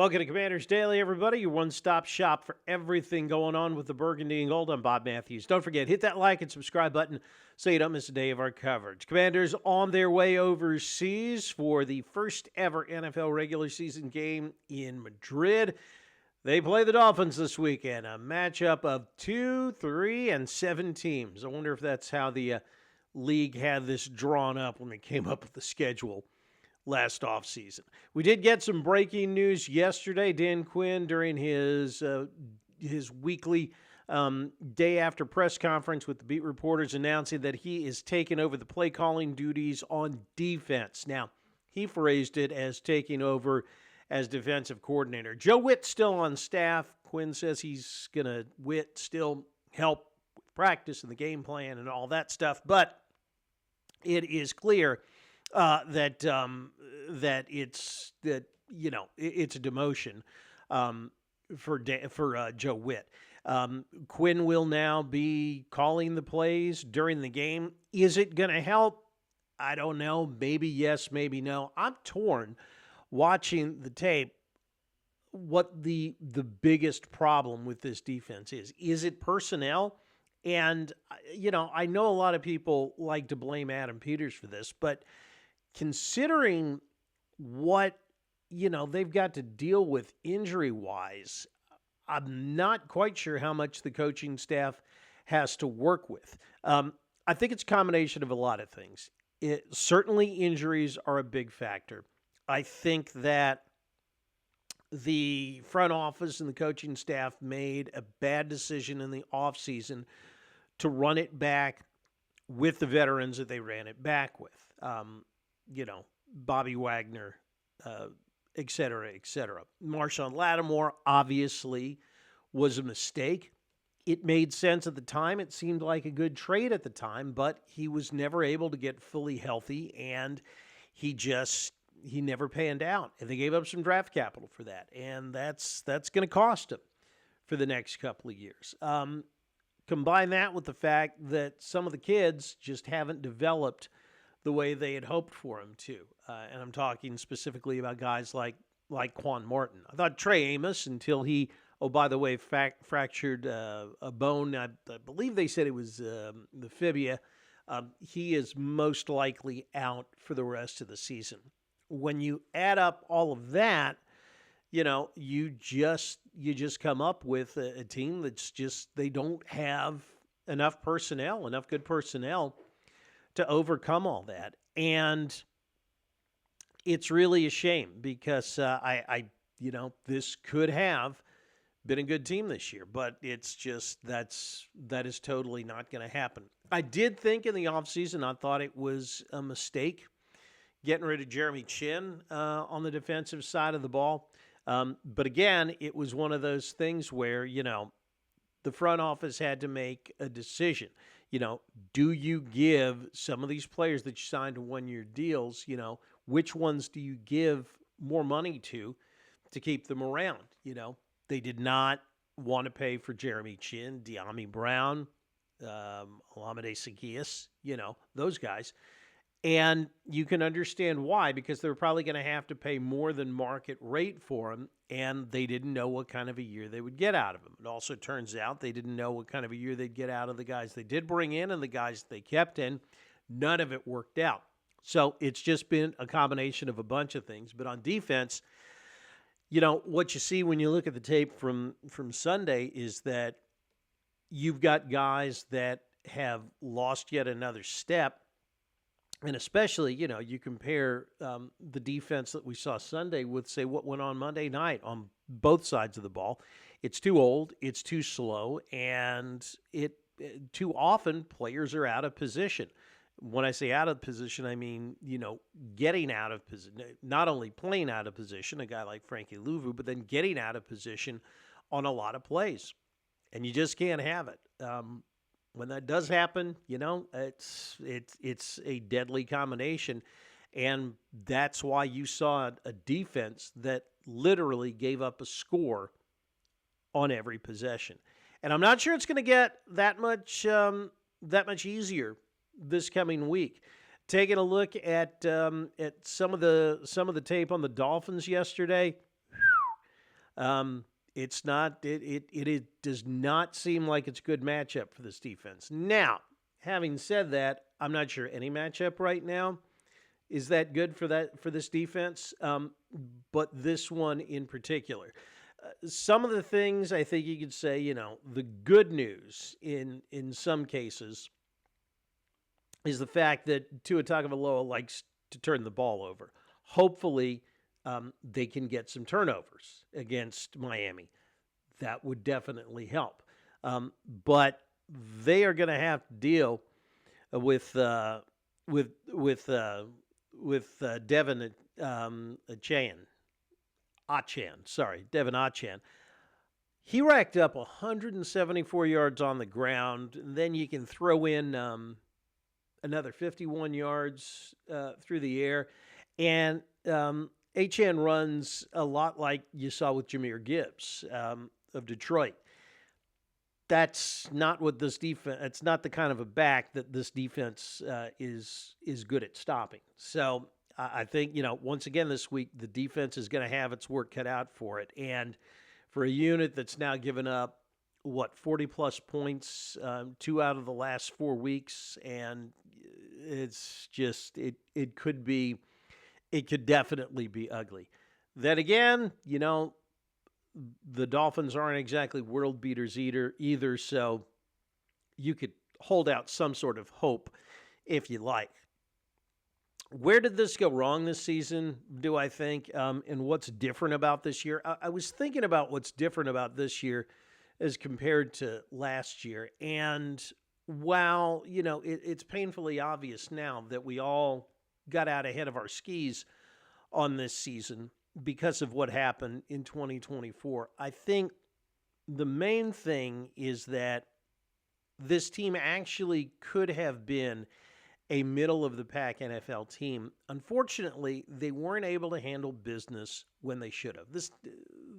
Welcome to Commanders Daily, everybody. Your one-stop shop for everything going on with the Burgundy and Gold. I'm Bob Matthews. Don't forget, hit that like and subscribe button so you don't miss a day of our coverage. Commanders on their way overseas for the first ever NFL regular season game in Madrid. They play the Dolphins this weekend, a matchup of 2, 3, and 7 teams. I wonder if that's how the league had this drawn up when they came up with the schedule last offseason. We did get some breaking news yesterday. Dan Quinn, during his weekly day after press conference with the beat reporters, announcing that he is taking over the play calling duties on defense. Now, he phrased it as taking over as defensive coordinator. Joe Witt's still on staff. Quinn says he's going to still help with practice and the game plan and all that stuff, but it is clear that it's a demotion for Joe Witt. Quinn will now be calling the plays during the game. Is it going to help? I don't know. Maybe yes, maybe no. I'm torn watching the tape. What the biggest problem with this defense is? Is it personnel? And I know a lot of people like to blame Adam Peters for this, but considering what, they've got to deal with injury-wise, I'm not quite sure how much the coaching staff has to work with. I think it's a combination of a lot of things. Certainly injuries are a big factor. I think that the front office and the coaching staff made a bad decision in the offseason to run it back with the veterans that they ran it back with. Bobby Wagner, et cetera, et cetera. Marshawn Lattimore obviously was a mistake. It made sense at the time. It seemed like a good trade at the time, but he was never able to get fully healthy, and he never panned out. And they gave up some draft capital for that, and that's going to cost him for the next couple of years. Combine that with the fact that some of the kids just haven't developed the way they had hoped for him to. And I'm talking specifically about guys like Quan Martin. I thought Trey Amos, until he, by the way, fractured a bone. I believe they said it was the fibia. He is most likely out for the rest of the season. When you add up all of that, you just come up with a team that's they don't have enough good personnel to overcome all that. And it's really a shame because this could have been a good team this year, but it's just that is totally not going to happen. I did think in the offseason, I thought it was a mistake getting rid of Jeremy Chin on the defensive side of the ball. But again, it was one of those things where, the front office had to make a decision. Do you give some of these players that you signed to one-year deals, which ones do you give more money to keep them around? They did not want to pay for Jeremy Chin, De'Ami Brown, Olamide Zaccheaus, those guys. And you can understand why, because they're probably going to have to pay more than market rate for him, and they didn't know what kind of a year they would get out of him. It also turns out they didn't know what kind of a year they'd get out of the guys they did bring in and the guys they kept in. None of it worked out. So it's just been a combination of a bunch of things. But on defense, what you see when you look at the tape from Sunday is that you've got guys that have lost yet another step. And especially, you compare the defense that we saw Sunday with, say, what went on Monday night on both sides of the ball. It's too old, it's too slow, and too often players are out of position. When I say out of position, I mean, getting out of position, not only playing out of position, a guy like Frankie Louvu, but then getting out of position on a lot of plays. And you just can't have it. When that does happen, it's a deadly combination. And that's why you saw a defense that literally gave up a score on every possession. And I'm not sure it's going to get that much easier this coming week. Taking a look at some of the tape on the Dolphins yesterday, It's not. It does not seem like it's a good matchup for this defense. Now, having said that, I'm not sure any matchup right now is that good for this defense. But this one in particular, some of the things I think you could say, the good news in some cases is the fact that Tua Tagovailoa likes to turn the ball over. Hopefully, they can get some turnovers against Miami. That would definitely help. But they are going to have to deal with with with uh, Devin Devin Achan. He racked up 174 yards on the ground. And then you can throw in another 51 yards through the air. And Achan runs a lot like you saw with Jahmyr Gibbs of Detroit. That's not what this defense. It's not the kind of a back that this defense is good at stopping. So I think once again this week the defense is going to have its work cut out for it. And for a unit that's now given up 40 plus points 2 out of the last 4 weeks, and it's just it could definitely be ugly. Then again, the Dolphins aren't exactly world beaters either, so you could hold out some sort of hope if you like. Where did this go wrong this season, do I think, and what's different about this year? I was thinking about what's different about this year as compared to last year, and while, it's painfully obvious now that we all got out ahead of our skis on this season because of what happened in 2024. I think the main thing is that this team actually could have been a middle-of-the-pack NFL team. Unfortunately, they weren't able to handle business when they should have.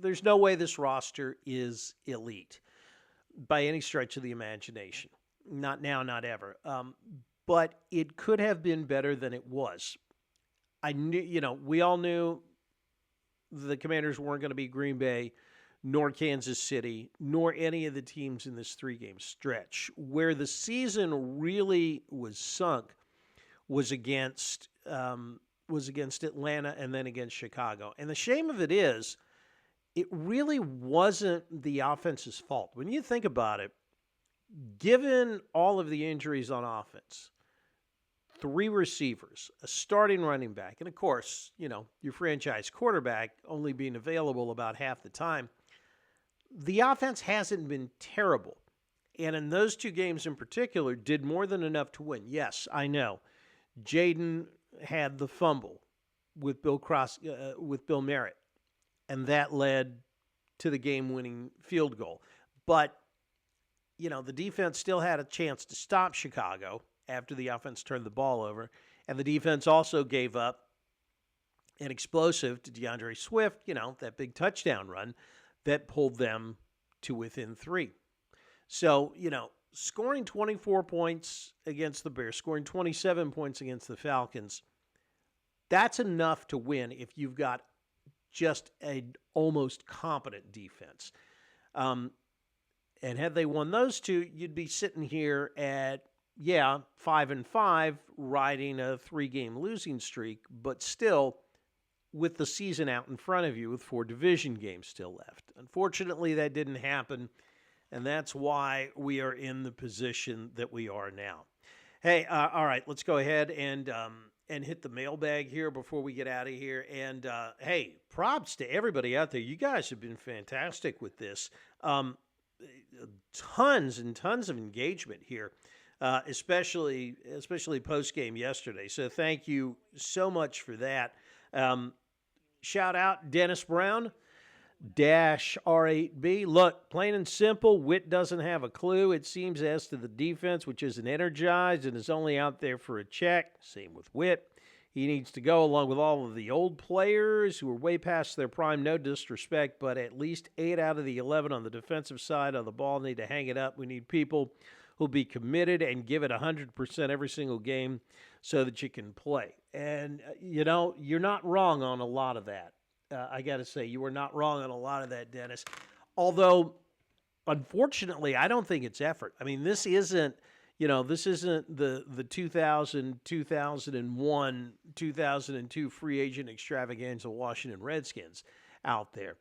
There's no way this roster is elite by any stretch of the imagination. Not now, not ever. But it could have been better than it was. I knew, we all knew the Commanders weren't going to be Green Bay, nor Kansas City, nor any of the teams in this 3-game stretch. Where the season really was sunk was against Atlanta and then against Chicago. And the shame of it is, it really wasn't the offense's fault. When you think about it, given all of the injuries on offense, 3 receivers, a starting running back, and of course, your franchise quarterback only being available about half the time, the offense hasn't been terrible. And in those 2 games in particular, did more than enough to win. Yes, I know. Jaden had the fumble with Bill Merritt, and that led to the game-winning field goal. But, the defense still had a chance to stop Chicago after the offense turned the ball over. And the defense also gave up an explosive to DeAndre Swift, that big touchdown run that pulled them to within 3. So, scoring 24 points against the Bears, scoring 27 points against the Falcons, that's enough to win if you've got just an almost competent defense. And had they won those 2, you'd be sitting here at 5-5, riding a 3-game losing streak, but still with the season out in front of you with 4 division games still left. Unfortunately, that didn't happen, and that's why we are in the position that we are now. Hey, all right, let's go ahead and hit the mailbag here before we get out of here. And, hey, props to everybody out there. You guys have been fantastic with this. Tons and tons of engagement here. Especially post-game yesterday. So thank you so much for that. Shout out Dennis Brown, -R8B. Look, plain and simple, Witt doesn't have a clue, it seems, as to the defense, which isn't energized and is only out there for a check. Same with Witt. He needs to go along with all of the old players who are way past their prime, no disrespect, but at least 8 out of the 11 on the defensive side of the ball need to hang it up. We need people who'll be committed and give it 100% every single game so that you can play. And, you're not wrong on a lot of that. I got to say, you were not wrong on a lot of that, Dennis. Although, unfortunately, I don't think it's effort. I mean, this isn't the 2000, 2001, 2002 free agent extravaganza Washington Redskins out there.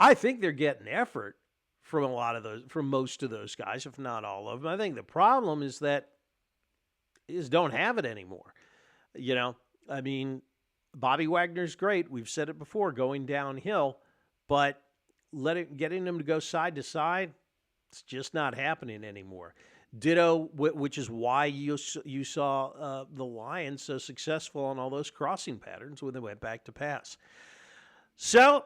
I think they're getting effort from most of those guys, if not all of them. I think the problem is that is don't have it anymore. You know, I mean, Bobby Wagner's great. We've said it before, going downhill, but getting them to go side to side, it's just not happening anymore. Ditto, which is why you saw the Lions so successful on all those crossing patterns when they went back to pass. So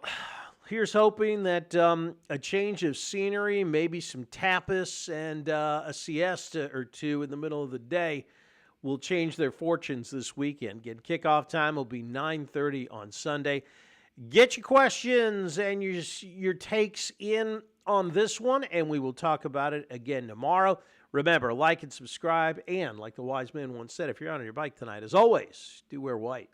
here's hoping that a change of scenery, maybe some tapas and a siesta or two in the middle of the day will change their fortunes this weekend. Again, kickoff time will be 9:30 on Sunday. Get your questions and your takes in on this one, and we will talk about it again tomorrow. Remember, like and subscribe, and like the wise man once said, if you're on your bike tonight, as always, do wear white.